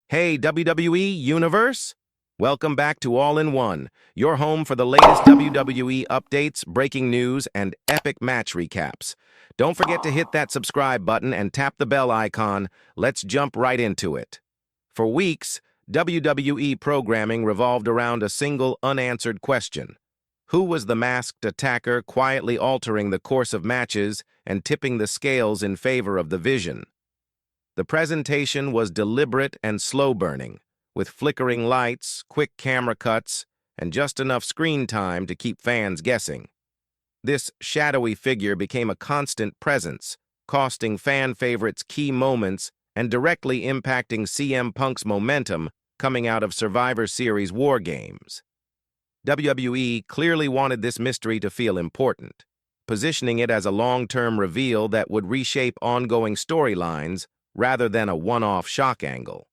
Hey, WWE Universe! Welcome back to All-in-One, your home for the latest WWE updates, breaking news, and epic match recaps. Don't forget to hit that subscribe button and tap the bell icon. Let's jump right into it. For weeks, WWE programming revolved around a single unanswered question. Who was the masked attacker quietly altering the course of matches and tipping the scales in favor of the Vision? The presentation was deliberate and slow-burning, with flickering lights, quick camera cuts, and just enough screen time to keep fans guessing. This shadowy figure became a constant presence, costing fan favorites key moments and directly impacting CM Punk's momentum coming out of Survivor Series War Games. WWE clearly wanted this mystery to feel important, positioning it as a long-term reveal that would reshape ongoing storylines rather than a one-off shock angle.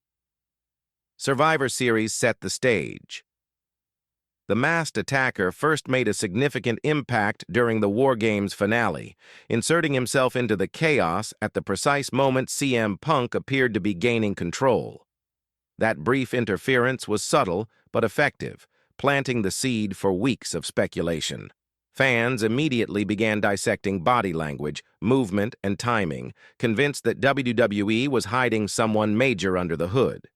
Survivor Series set the stage. The masked attacker first made a significant impact during the War Games finale, inserting himself into the chaos at the precise moment CM Punk appeared to be gaining control. That brief interference was subtle but effective, planting the seed for weeks of speculation. Fans immediately began dissecting body language, movement, and timing, convinced that WWE was hiding someone major under the hood.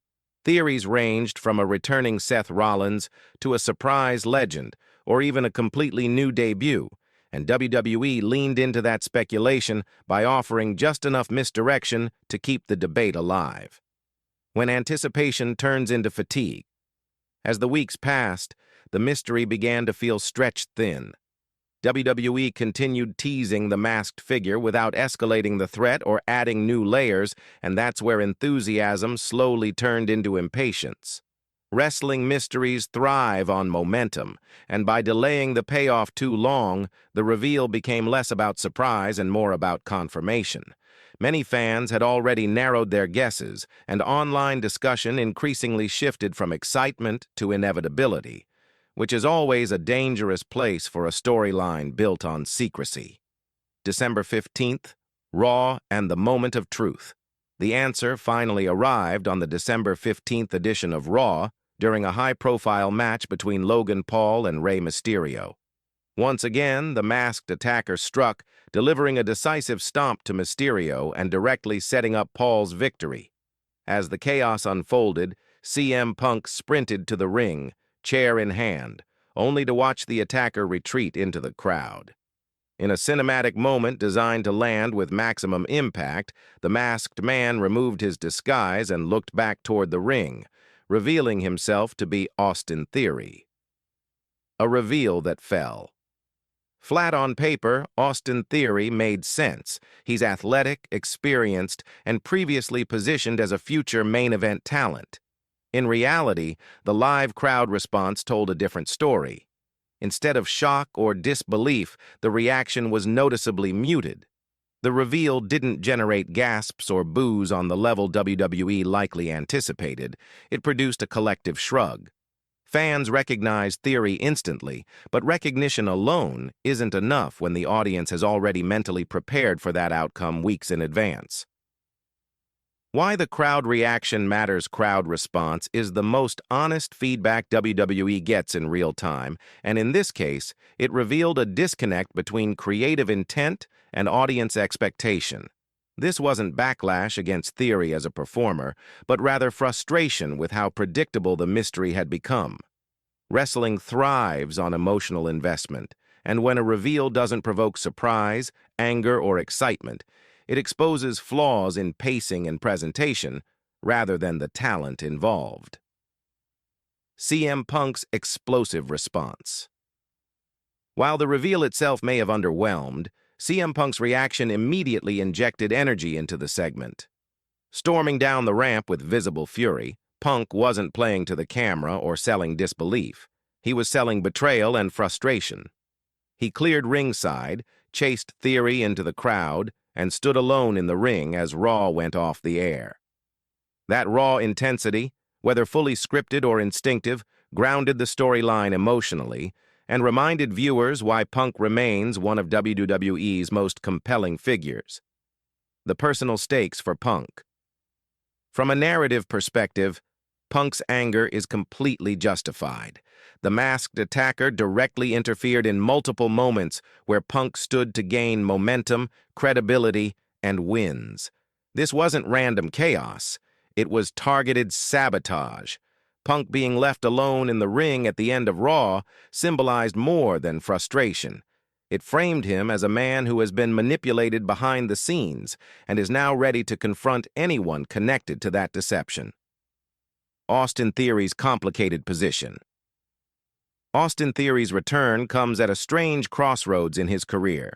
Theories ranged from a returning Seth Rollins to a surprise legend, or even a completely new debut, and WWE leaned into that speculation by offering just enough misdirection to keep the debate alive. When anticipation turns into fatigue. As the weeks passed, the mystery began to feel stretched thin. WWE continued teasing the masked figure without escalating the threat or adding new layers, and that's where enthusiasm slowly turned into impatience. Wrestling mysteries thrive on momentum, and by delaying the payoff too long, the reveal became less about surprise and more about confirmation. Many fans had already narrowed their guesses, and online discussion increasingly shifted from excitement to inevitability, which is always a dangerous place for a storyline built on secrecy. December 15th, Raw and the Moment of Truth. The answer finally arrived on the December 15th edition of Raw during a high-profile match between Logan Paul and Rey Mysterio. Once again, the masked attacker struck, delivering a decisive stomp to Mysterio and directly setting up Paul's victory. As the chaos unfolded, CM Punk sprinted to the ring, chair in hand, only to watch the attacker retreat into the crowd. In a cinematic moment designed to land with maximum impact, the masked man removed his disguise and looked back toward the ring, revealing himself to be Austin Theory. A reveal that fell. Flat on paper, Austin Theory made sense. He's athletic, experienced, and previously positioned as a future main event talent. In reality, the live crowd response told a different story. Instead of shock or disbelief, the reaction was noticeably muted. The reveal didn't generate gasps or boos on the level WWE likely anticipated. It produced a collective shrug. Fans recognized Theory instantly, but recognition alone isn't enough when the audience has already mentally prepared for that outcome weeks in advance. Why the crowd reaction matters. Crowd response is the most honest feedback WWE gets in real time, and in this case, it revealed a disconnect between creative intent and audience expectation. This wasn't backlash against Theory as a performer, but rather frustration with how predictable the mystery had become. Wrestling thrives on emotional investment, and when a reveal doesn't provoke surprise, anger, or excitement, it exposes flaws in pacing and presentation rather than the talent involved. CM Punk's explosive response. While the reveal itself may have underwhelmed, CM Punk's reaction immediately injected energy into the segment. Storming down the ramp with visible fury, Punk wasn't playing to the camera or selling disbelief. He was selling betrayal and frustration. He cleared ringside, chased Theory into the crowd, and stood alone in the ring as Raw went off the air. That raw intensity, whether fully scripted or instinctive, grounded the storyline emotionally and reminded viewers why Punk remains one of WWE's most compelling figures. The personal stakes for Punk. From a narrative perspective, Punk's anger is completely justified. The masked attacker directly interfered in multiple moments where Punk stood to gain momentum, credibility, and wins. This wasn't random chaos. It was targeted sabotage. Punk being left alone in the ring at the end of Raw symbolized more than frustration. It framed him as a man who has been manipulated behind the scenes and is now ready to confront anyone connected to that deception. Austin Theory's complicated position. Austin Theory's return comes at a strange crossroads in his career.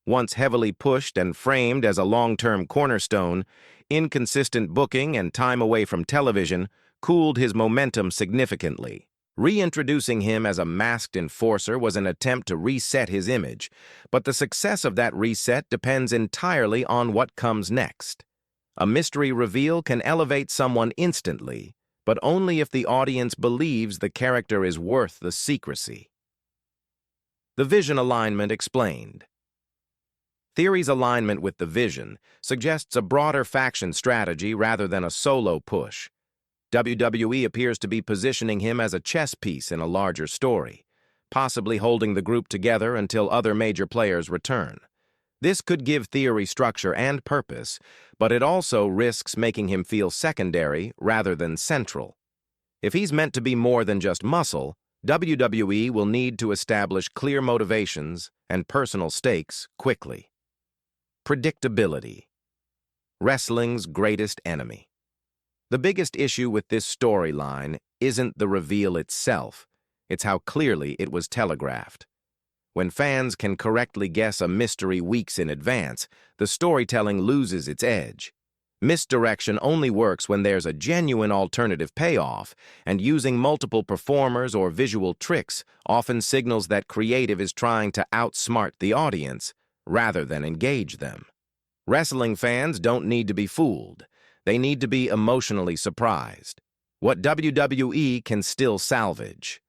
Once heavily pushed and framed as a long-term cornerstone, inconsistent booking and time away from television cooled his momentum significantly. Reintroducing him as a masked enforcer was an attempt to reset his image, but the success of that reset depends entirely on what comes next. A mystery reveal can elevate someone instantly, but only if the audience believes the character is worth the secrecy. The Vision alignment explained. Theory's alignment with the Vision suggests a broader faction strategy rather than a solo push. WWE appears to be positioning him as a chess piece in a larger story, possibly holding the group together until other major players return. This could give Theory structure and purpose, but it also risks making him feel secondary rather than central. If he's meant to be more than just muscle, WWE will need to establish clear motivations and personal stakes quickly. Predictability. Wrestling's greatest enemy. The biggest issue with this storyline isn't the reveal itself, it's how clearly it was telegraphed. When fans can correctly guess a mystery weeks in advance, the storytelling loses its edge. Misdirection only works when there's a genuine alternative payoff, and using multiple performers or visual tricks often signals that creative is trying to outsmart the audience rather than engage them. Wrestling fans don't need to be fooled. They need to be emotionally surprised. What WWE can still salvage.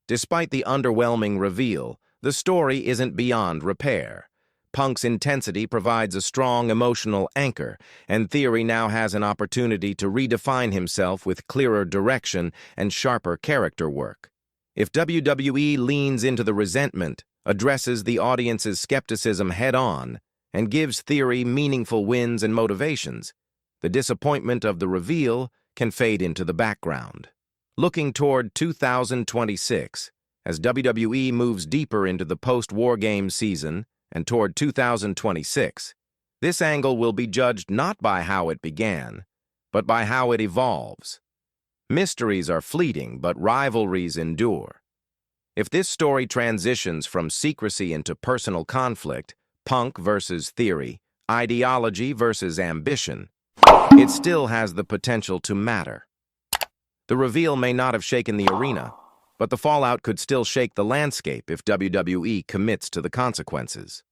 Despite the underwhelming reveal, the story isn't beyond repair. Punk's intensity provides a strong emotional anchor, and Theory now has an opportunity to redefine himself with clearer direction and sharper character work. If WWE leans into the resentment, addresses the audience's skepticism head-on, and gives Theory meaningful wins and motivations, the disappointment of the reveal can fade into the background. Looking toward 2026, as WWE moves deeper into the post-War Games season and toward 2026, this angle will be judged not by how it began, but by how it evolves. Mysteries are fleeting, but rivalries endure. If this story transitions from secrecy into personal conflict, Punk versus Theory, ideology versus ambition, it still has the potential to matter. The reveal may not have shaken the arena, but the fallout could still shake the landscape if WWE commits to the consequences.